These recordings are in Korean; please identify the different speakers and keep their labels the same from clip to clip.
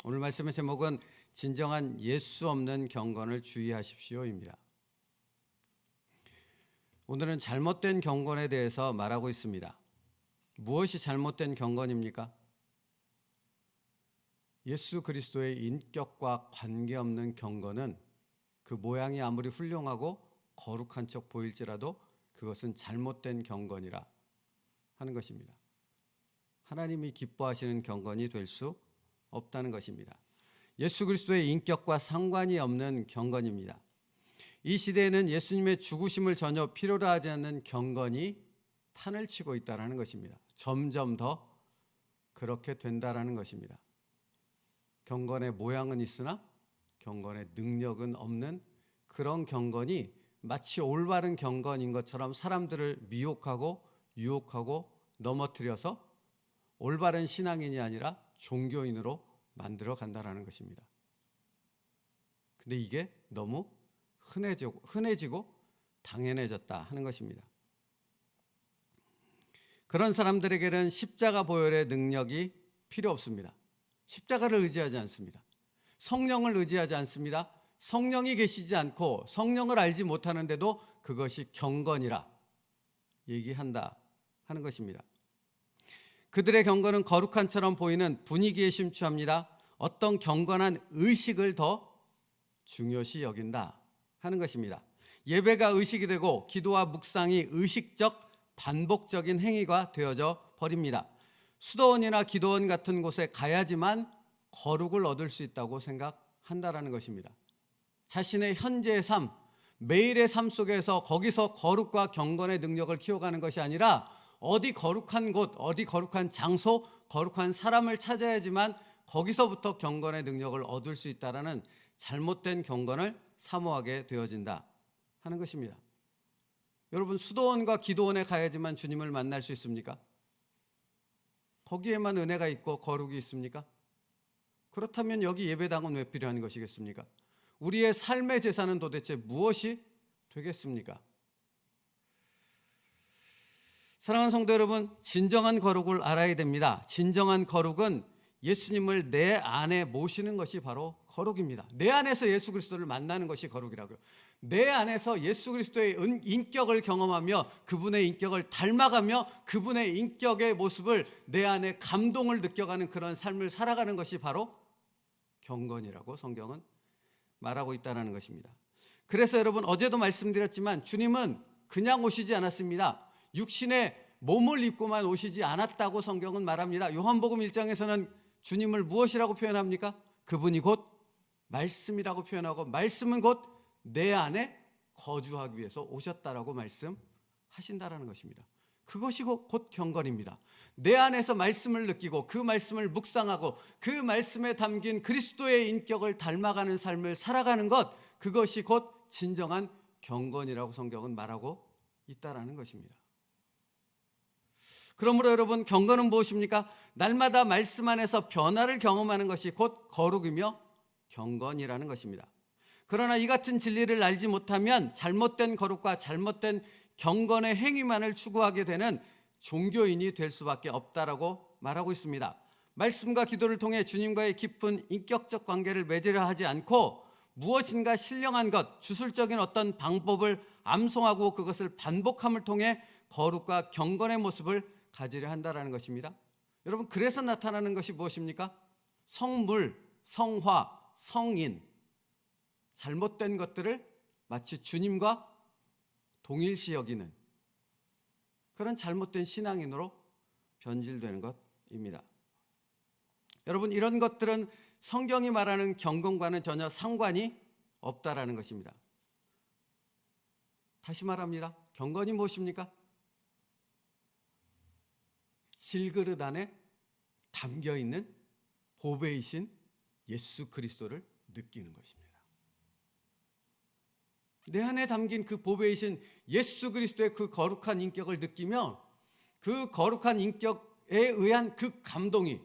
Speaker 1: 오늘 말씀의 제목은 진정한 예수 없는 경건을 주의하십시오입니다. 오늘은 잘못된 경건에 대해서 말하고 있습니다. 무엇이 잘못된 경건입니까? 예수 그리스도의 인격과 관계없는 경건은 그 모양이 아무리 훌륭하고 거룩한 척 보일지라도 그것은 잘못된 경건이라 하는 것입니다. 하나님이 기뻐하시는 경건이 될 수 없다는 것입니다. 예수 그리스도의 인격과 상관이 없는 경건입니다. 이 시대에는 예수님의 죽으심을 전혀 필요로 하지 않는 경건이 판을 치고 있다는 것입니다. 점점 더 그렇게 된다는 것입니다. 경건의 모양은 있으나 경건의 능력은 없는 그런 경건이 마치 올바른 경건인 것처럼 사람들을 미혹하고 유혹하고 넘어뜨려서 올바른 신앙인이 아니라 종교인으로 만들어 간다는 것입니다. 근데 이게 너무 흔해지고 당연해졌다 하는 것입니다. 그런 사람들에게는 십자가 보혈의 능력이 필요 없습니다. 십자가를 의지하지 않습니다. 성령을 의지하지 않습니다. 성령이 계시지 않고 성령을 알지 못하는데도 그것이 경건이라 얘기한다 하는 것입니다. 그들의 경건은 거룩한처럼 보이는 분위기에 심취합니다. 어떤 경건한 의식을 더 중요시 여긴다 하는 것입니다. 예배가 의식이 되고 기도와 묵상이 의식적 반복적인 행위가 되어져 버립니다. 수도원이나 기도원 같은 곳에 가야지만 거룩을 얻을 수 있다고 생각한다라는 것입니다. 자신의 현재의 삶, 매일의 삶 속에서 거기서 거룩과 경건의 능력을 키워가는 것이 아니라 어디 거룩한 곳, 어디 거룩한 장소, 거룩한 사람을 찾아야지만 거기서부터 경건의 능력을 얻을 수 있다라는 잘못된 경건을 사모하게 되어진다 하는 것입니다. 여러분, 수도원과 기도원에 가야지만 주님을 만날 수 있습니까? 거기에만 은혜가 있고 거룩이 있습니까? 그렇다면 여기 예배당은 왜 필요한 것이겠습니까? 우리의 삶의 제사는 도대체 무엇이 되겠습니까? 사랑하는 성도 여러분, 진정한 거룩을 알아야 됩니다. 진정한 거룩은 예수님을 내 안에 모시는 것이 바로 거룩입니다. 내 안에서 예수 그리스도를 만나는 것이 거룩이라고요. 내 안에서 예수 그리스도의 인격을 경험하며 그분의 인격을 닮아가며 그분의 인격의 모습을 내 안에 감동을 느껴가는 그런 삶을 살아가는 것이 바로 경건이라고 성경은 말하고 있다는 것입니다. 그래서 여러분, 어제도 말씀드렸지만 주님은 그냥 오시지 않았습니다. 육신의 몸을 입고만 오시지 않았다고 성경은 말합니다. 요한복음 1장에서는 주님을 무엇이라고 표현합니까? 그분이 곧 말씀이라고 표현하고 말씀은 곧 내 안에 거주하기 위해서 오셨다라고 말씀하신다라는 것입니다. 그것이 곧 경건입니다. 내 안에서 말씀을 느끼고 그 말씀을 묵상하고 그 말씀에 담긴 그리스도의 인격을 닮아가는 삶을 살아가는 것, 그것이 곧 진정한 경건이라고 성경은 말하고 있다라는 것입니다. 그러므로 여러분, 경건은 무엇입니까? 날마다 말씀 안에서 변화를 경험하는 것이 곧 거룩이며 경건이라는 것입니다. 그러나 이 같은 진리를 알지 못하면 잘못된 거룩과 잘못된 경건의 행위만을 추구하게 되는 종교인이 될 수밖에 없다라고 말하고 있습니다. 말씀과 기도를 통해 주님과의 깊은 인격적 관계를 맺으려 하지 않고 무엇인가 신령한 것, 주술적인 어떤 방법을 암송하고 그것을 반복함을 통해 거룩과 경건의 모습을 가지려 한다는 것입니다. 여러분, 그래서 나타나는 것이 무엇입니까? 성물, 성화, 성인, 잘못된 것들을 마치 주님과 동일시 여기는 그런 잘못된 신앙인으로 변질되는 것입니다. 여러분, 이런 것들은 성경이 말하는 경건과는 전혀 상관이 없다라는 것입니다. 다시 말합니다. 경건이 무엇입니까? 질그릇 안에 담겨있는 보배이신 예수 그리스도를 느끼는 것입니다. 내 안에 담긴 그 보배이신 예수 그리스도의 그 거룩한 인격을 느끼며 그 거룩한 인격에 의한 그 감동이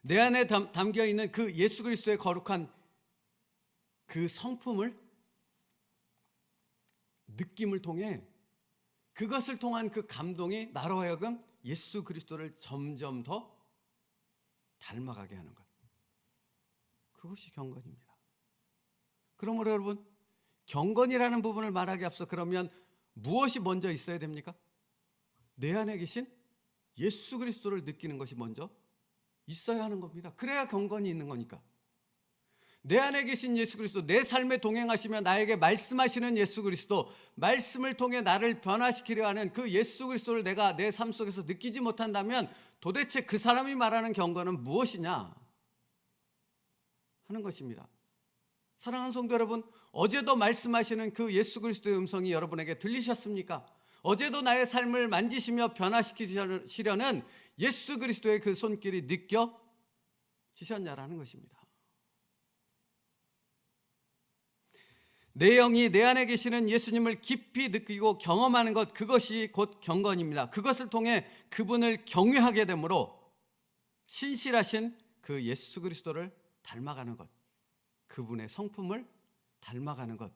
Speaker 1: 내 안에 담겨있는 그 예수 그리스도의 거룩한 그 성품을 느낌을 통해 그것을 통한 그 감동이 나로 하여금 예수 그리스도를 점점 더 닮아가게 하는 것. 그것이 경건입니다. 그러므로 여러분, 경건이라는 부분을 말하기 앞서 그러면 무엇이 먼저 있어야 됩니까? 내 안에 계신 예수 그리스도를 느끼는 것이 먼저 있어야 하는 겁니다. 그래야 경건이 있는 거니까. 내 안에 계신 예수 그리스도, 내 삶에 동행하시며 나에게 말씀하시는 예수 그리스도, 말씀을 통해 나를 변화시키려 하는 그 예수 그리스도를 내가 내 삶 속에서 느끼지 못한다면 도대체 그 사람이 말하는 경건은 무엇이냐 하는 것입니다. 사랑하는 성도 여러분, 어제도 말씀하시는 그 예수 그리스도의 음성이 여러분에게 들리셨습니까? 어제도 나의 삶을 만지시며 변화시키시려는 예수 그리스도의 그 손길이 느껴지셨냐라는 것입니다. 내 영이 내 안에 계시는 예수님을 깊이 느끼고 경험하는 것, 그것이 곧 경건입니다. 그것을 통해 그분을 경외하게 되므로 신실하신 그 예수 그리스도를 닮아가는 것, 그분의 성품을 닮아가는 것,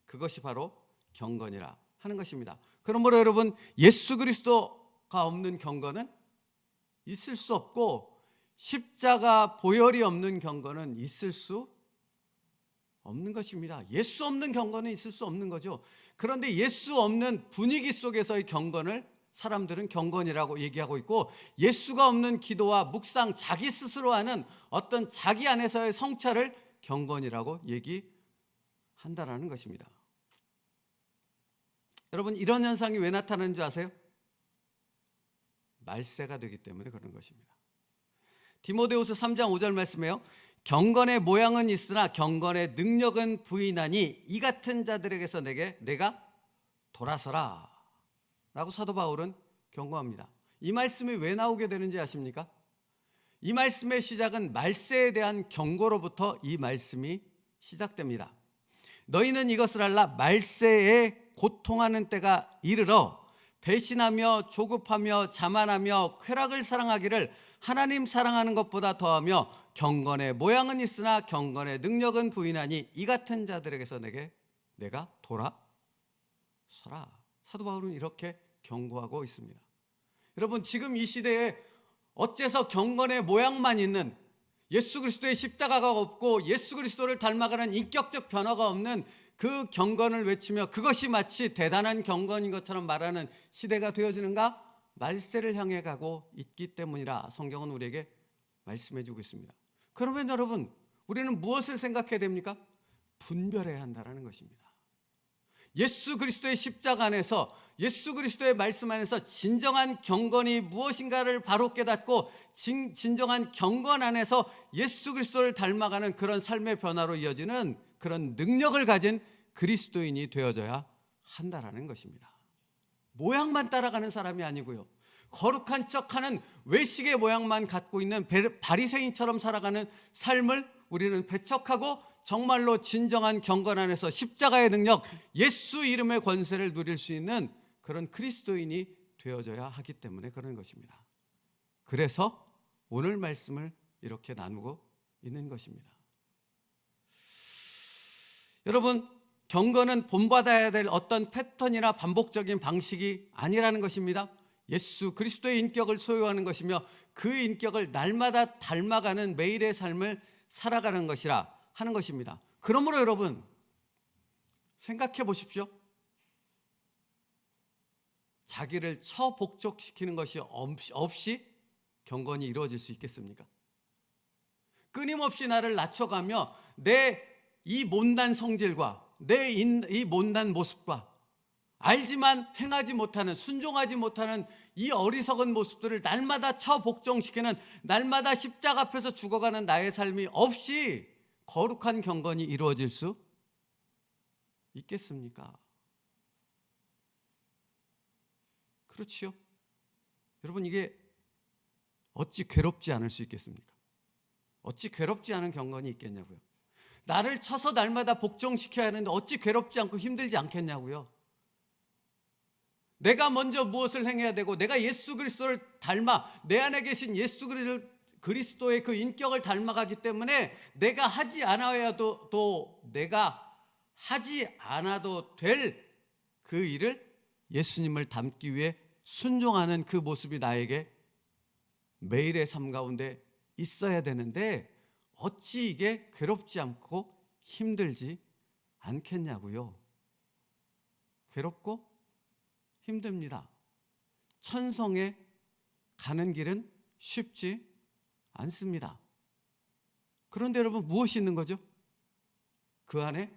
Speaker 1: 그것이 바로 경건이라 하는 것입니다. 그러므로 여러분, 예수 그리스도가 없는 경건은 있을 수 없고 십자가 보혈이 없는 경건은 있을 수 없는 것입니다. 예수 없는 경건은 있을 수 없는 거죠. 그런데 예수 없는 분위기 속에서의 경건을 사람들은 경건이라고 얘기하고 있고, 예수가 없는 기도와 묵상, 자기 스스로 하는 어떤 자기 안에서의 성찰을 경건이라고 얘기한다라는 것입니다. 여러분, 이런 현상이 왜 나타나는 줄 아세요? 말세가 되기 때문에 그런 것입니다. 디모데후서 3장 5절 말씀에요, 경건의 모양은 있으나 경건의 능력은 부인하니 이 같은 자들에게서 내가 돌아서라 라고 사도 바울은 경고합니다. 이 말씀이 왜 나오게 되는지 아십니까? 이 말씀의 시작은 말세에 대한 경고로부터 이 말씀이 시작됩니다. 너희는 이것을 알라, 말세에 고통하는 때가 이르러 배신하며 조급하며 자만하며 쾌락을 사랑하기를 하나님 사랑하는 것보다 더하며 경건의 모양은 있으나 경건의 능력은 부인하니 이 같은 자들에게서 내가 돌아서라. 사도 바울은 이렇게 경고하고 있습니다. 여러분, 지금 이 시대에 어째서 경건의 모양만 있는, 예수 그리스도의 십자가가 없고 예수 그리스도를 닮아가는 인격적 변화가 없는 그 경건을 외치며 그것이 마치 대단한 경건인 것처럼 말하는 시대가 되어지는가? 말세를 향해 가고 있기 때문이라 성경은 우리에게 말씀해 주고 있습니다. 그러면 여러분, 우리는 무엇을 생각해야 됩니까? 분별해야 한다는 것입니다. 예수 그리스도의 십자가 안에서, 예수 그리스도의 말씀 안에서 진정한 경건이 무엇인가를 바로 깨닫고 진정한 경건 안에서 예수 그리스도를 닮아가는 그런 삶의 변화로 이어지는 그런 능력을 가진 그리스도인이 되어져야 한다라는 것입니다. 모양만 따라가는 사람이 아니고요, 거룩한 척하는 외식의 모양만 갖고 있는 바리새인처럼 살아가는 삶을 우리는 배척하고 정말로 진정한 경건 안에서 십자가의 능력, 예수 이름의 권세를 누릴 수 있는 그런 그리스도인이 되어져야 하기 때문에 그런 것입니다. 그래서 오늘 말씀을 이렇게 나누고 있는 것입니다. 여러분, 경건은 본받아야 될 어떤 패턴이나 반복적인 방식이 아니라는 것입니다. 예수 그리스도의 인격을 소유하는 것이며 그 인격을 날마다 닮아가는 매일의 삶을 살아가는 것이라 하는 것입니다. 그러므로 여러분, 생각해 보십시오. 자기를 처복종시키는 것이 없이 경건이 이루어질 수 있겠습니까? 끊임없이 나를 낮춰가며 내 이 못난 성질과 내 이 못난 모습과 알지만 행하지 못하는, 순종하지 못하는 이 어리석은 모습들을 날마다 처복종시키는, 날마다 십자가 앞에서 죽어가는 나의 삶이 없이 거룩한 경건이 이루어질 수 있겠습니까? 그렇지요? 여러분, 이게 어찌 괴롭지 않을 수 있겠습니까? 어찌 괴롭지 않은 경건이 있겠냐고요. 나를 쳐서 날마다 복종시켜야 하는데 어찌 괴롭지 않고 힘들지 않겠냐고요. 내가 먼저 무엇을 행해야 되고, 내가 예수 그리스도를 닮아 내 안에 계신 예수 그리스도의 그 인격을 닮아가기 때문에 내가 하지 않아도 될 그 일을 예수님을 닮기 위해 순종하는 그 모습이 나에게 매일의 삶 가운데 있어야 되는데 어찌 이게 괴롭지 않고 힘들지 않겠냐고요. 괴롭고 힘듭니다. 천성에 가는 길은 쉽지 않습니다. 그런데 여러분, 무엇이 있는 거죠? 그 안에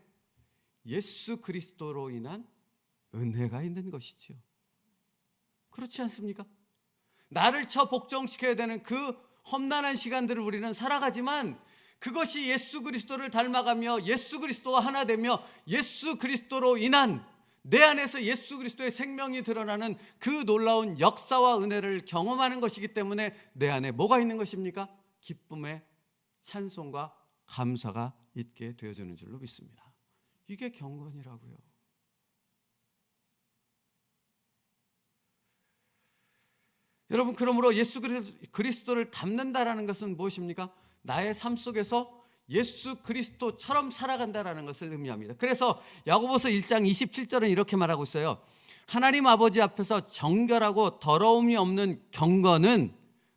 Speaker 1: 예수 그리스도로 인한 은혜가 있는 것이죠. 그렇지 않습니까? 나를 복종시켜야 되는 그 험난한 시간들을 우리는 살아가지만 그것이 예수 그리스도를 닮아가며 예수 그리스도와 하나 되며 예수 그리스도로 인한 내 안에서 예수 그리스도의 생명이 드러나는 그 놀라운 역사와 은혜를 경험하는 것이기 때문에 내 안에 뭐가 있는 것입니까? 기쁨의 찬송과 감사가 있게 되어지는 줄로 믿습니다. 이게 경건이라고요. 여러분, 그러므로 예수 그리스도를 닮는다라는 것은 무엇입니까? 나의 삶 속에서 예수 그리스도처럼 살아간다라는 것을 의미합니다. 그래서 야고보서 1장 27절은 이렇게 말하고 있어요. 하나님 아버지 앞에서 정결하고 더러움이 없는 경건은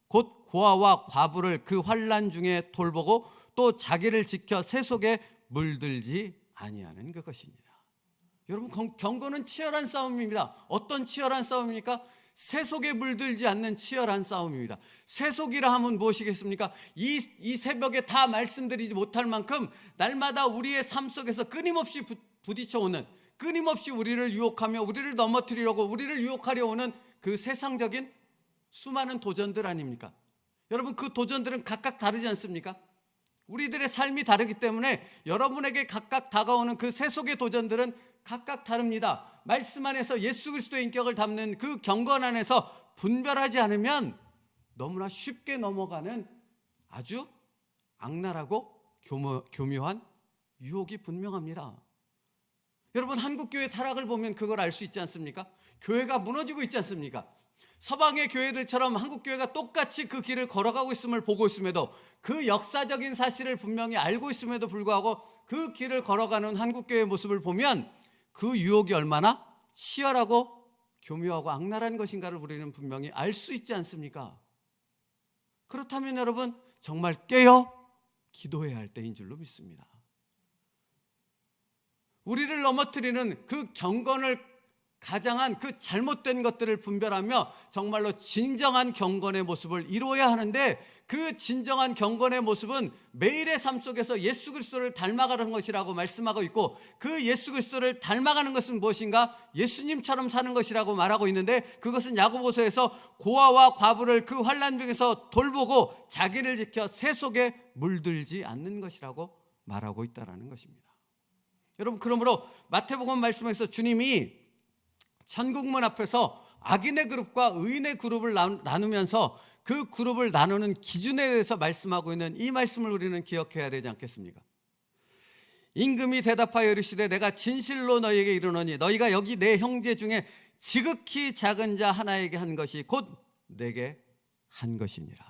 Speaker 1: 곧 고아와 과부를 그 환난 중에 돌보고 또 자기를 지켜 새 속에 물들지 아니하는 그것이니라. 여러분, 경건은 치열한 싸움입니다. 어떤 치열한 싸움입니까? 새 속에 물들지 않는 치열한 싸움입니다. 새 속이라 하면 무엇이겠습니까? 이 새벽에 다 말씀드리지 못할 만큼 날마다 우리의 삶 속에서 끊임없이 부딪혀오는, 끊임없이 우리를 유혹하며 우리를 넘어뜨리려고 우리를 유혹하려 오는 그 세상적인 수많은 도전들 아닙니까? 여러분, 그 도전들은 각각 다르지 않습니까? 우리들의 삶이 다르기 때문에 여러분에게 각각 다가오는 그 새 속의 도전들은 각각 다릅니다. 말씀 안에서 예수 그리스도의 인격을 담는 그 경건 안에서 분별하지 않으면 너무나 쉽게 넘어가는 아주 악랄하고 교묘한 유혹이 분명합니다. 여러분, 한국교회 타락을 보면 그걸 알 수 있지 않습니까? 교회가 무너지고 있지 않습니까? 서방의 교회들처럼 한국교회가 똑같이 그 길을 걸어가고 있음을 보고 있음에도, 그 역사적인 사실을 분명히 알고 있음에도 불구하고 그 길을 걸어가는 한국교회의 모습을 보면 그 유혹이 얼마나 치열하고 교묘하고 악랄한 것인가를 우리는 분명히 알 수 있지 않습니까? 그렇다면 여러분, 정말 깨어 기도해야 할 때인 줄로 믿습니다. 우리를 넘어뜨리는 그 경건을 가장한 그 잘못된 것들을 분별하며 정말로 진정한 경건의 모습을 이루어야 하는데, 그 진정한 경건의 모습은 매일의 삶 속에서 예수 그리스도를 닮아가는 것이라고 말씀하고 있고, 그 예수 그리스도를 닮아가는 것은 무엇인가? 예수님처럼 사는 것이라고 말하고 있는데, 그것은 야고보서에서 고아와 과부를 그 환난 중에서 돌보고 자기를 지켜 새 속에 물들지 않는 것이라고 말하고 있다는 것입니다. 여러분, 그러므로 마태복음 말씀에서 주님이 천국문 앞에서 악인의 그룹과 의인의 그룹을 나누면서 그 그룹을 나누는 기준에 대해서 말씀하고 있는 이 말씀을 우리는 기억해야 되지 않겠습니까? 임금이 대답하여 이르시되 내가 진실로 너희에게 이르노니 너희가 여기 내 형제 중에 지극히 작은 자 하나에게 한 것이 곧 내게 한 것이니라.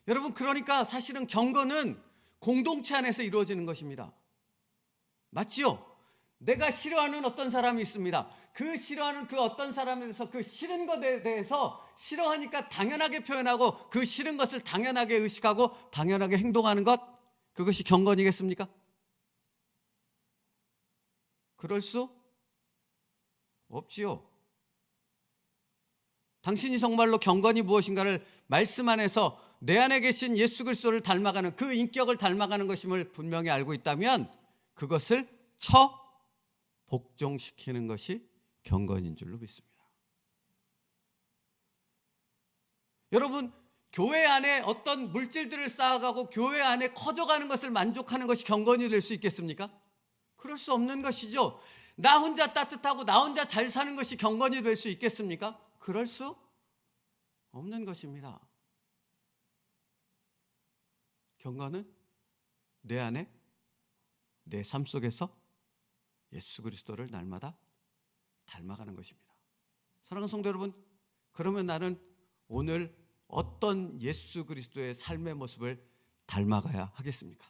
Speaker 1: 여러분, 그러니까 사실은 경건은 공동체 안에서 이루어지는 것입니다. 맞지요? 내가 싫어하는 어떤 사람이 있습니다. 그 싫어하는 그 어떤 사람에 대해서 그 싫은 것에 대해서 싫어하니까 당연하게 표현하고 그 싫은 것을 당연하게 의식하고 당연하게 행동하는 것, 그것이 경건이겠습니까? 그럴 수 없지요. 당신이 정말로 경건이 무엇인가를 말씀 안에서 내 안에 계신 예수 그리스도를 닮아가는 그 인격을 닮아가는 것임을 분명히 알고 있다면 그것을 복종시키는 것이 경건인 줄로 믿습니다. 여러분, 교회 안에 어떤 물질들을 쌓아가고 교회 안에 커져가는 것을 만족하는 것이 경건이 될 수 있겠습니까? 그럴 수 없는 것이죠. 나 혼자 따뜻하고 나 혼자 잘 사는 것이 경건이 될 수 있겠습니까? 그럴 수 없는 것입니다. 경건은 내 안에, 내 삶 속에서 예수 그리스도를 날마다 닮아가는 것입니다. 사랑하는 성도 여러분, 그러면 나는 오늘 어떤 예수 그리스도의 삶의 모습을 닮아가야 하겠습니까?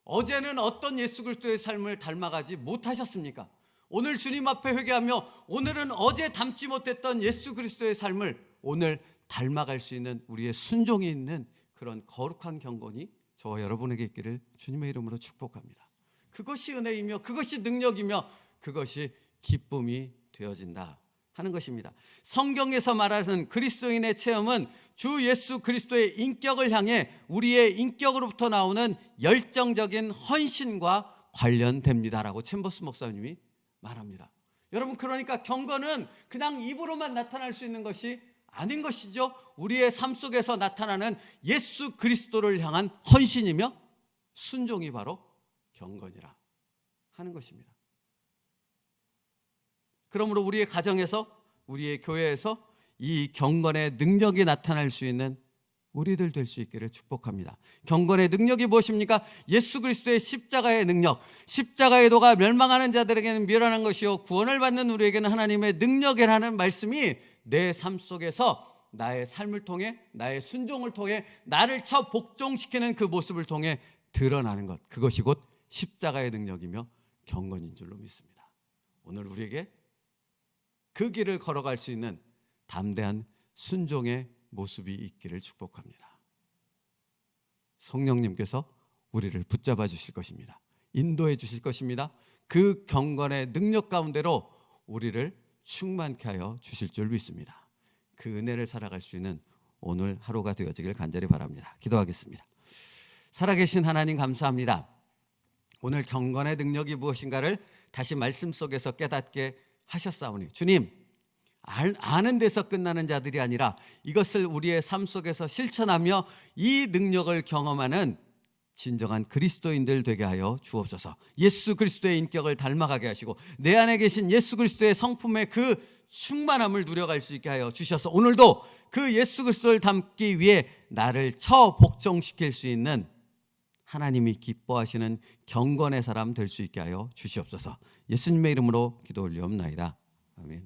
Speaker 1: 어제는 어떤 예수 그리스도의 삶을 닮아가지 못하셨습니까? 오늘 주님 앞에 회개하며 오늘은 어제 닮지 못했던 예수 그리스도의 삶을 오늘 닮아갈 수 있는 우리의 순종이 있는 그런 거룩한 경건이 저와 여러분에게 있기를 주님의 이름으로 축복합니다. 그것이 은혜이며 그것이 능력이며 그것이 기쁨이 되어진다 하는 것입니다. 성경에서 말하는 그리스도인의 체험은 주 예수 그리스도의 인격을 향해 우리의 인격으로부터 나오는 열정적인 헌신과 관련됩니다라고 챔버스 목사님이 말합니다. 여러분, 그러니까 경건은 그냥 입으로만 나타날 수 있는 것이 아닌 것이죠. 우리의 삶 속에서 나타나는 예수 그리스도를 향한 헌신이며 순종이 바로 경건이라 하는 것입니다. 그러므로 우리의 가정에서, 우리의 교회에서 이 경건의 능력이 나타날 수 있는 우리들 될 수 있기를 축복합니다. 경건의 능력이 무엇입니까? 예수 그리스도의 십자가의 능력. 십자가의 도가 멸망하는 자들에게는 미련한 것이요 구원을 받는 우리에게는 하나님의 능력이라는 말씀이 내 삶 속에서 나의 삶을 통해, 나의 순종을 통해, 나를 쳐 복종시키는 그 모습을 통해 드러나는 것, 그것이 곧 십자가의 능력이며 경건인 줄로 믿습니다. 오늘 우리에게 그 길을 걸어갈 수 있는 담대한 순종의 모습이 있기를 축복합니다. 성령님께서 우리를 붙잡아 주실 것입니다. 인도해 주실 것입니다. 그 경건의 능력 가운데로 우리를 충만케 하여 주실 줄 믿습니다. 그 은혜를 살아갈 수 있는 오늘 하루가 되어지길 간절히 바랍니다. 기도하겠습니다. 살아계신 하나님 감사합니다. 오늘 경건의 능력이 무엇인가를 다시 말씀 속에서 깨닫게 하셨사오니 주님, 아는 데서 끝나는 자들이 아니라 이것을 우리의 삶 속에서 실천하며 이 능력을 경험하는 진정한 그리스도인들 되게 하여 주옵소서. 예수 그리스도의 인격을 닮아가게 하시고 내 안에 계신 예수 그리스도의 성품의 그 충만함을 누려갈 수 있게 하여 주셔서 오늘도 그 예수 그리스도를 닮기 위해 나를 처 복종시킬 수 있는 하나님이 기뻐하시는 경건의 사람 될 수 있게 하여 주시옵소서. 예수님의 이름으로 기도 올리옵나이다. 아멘.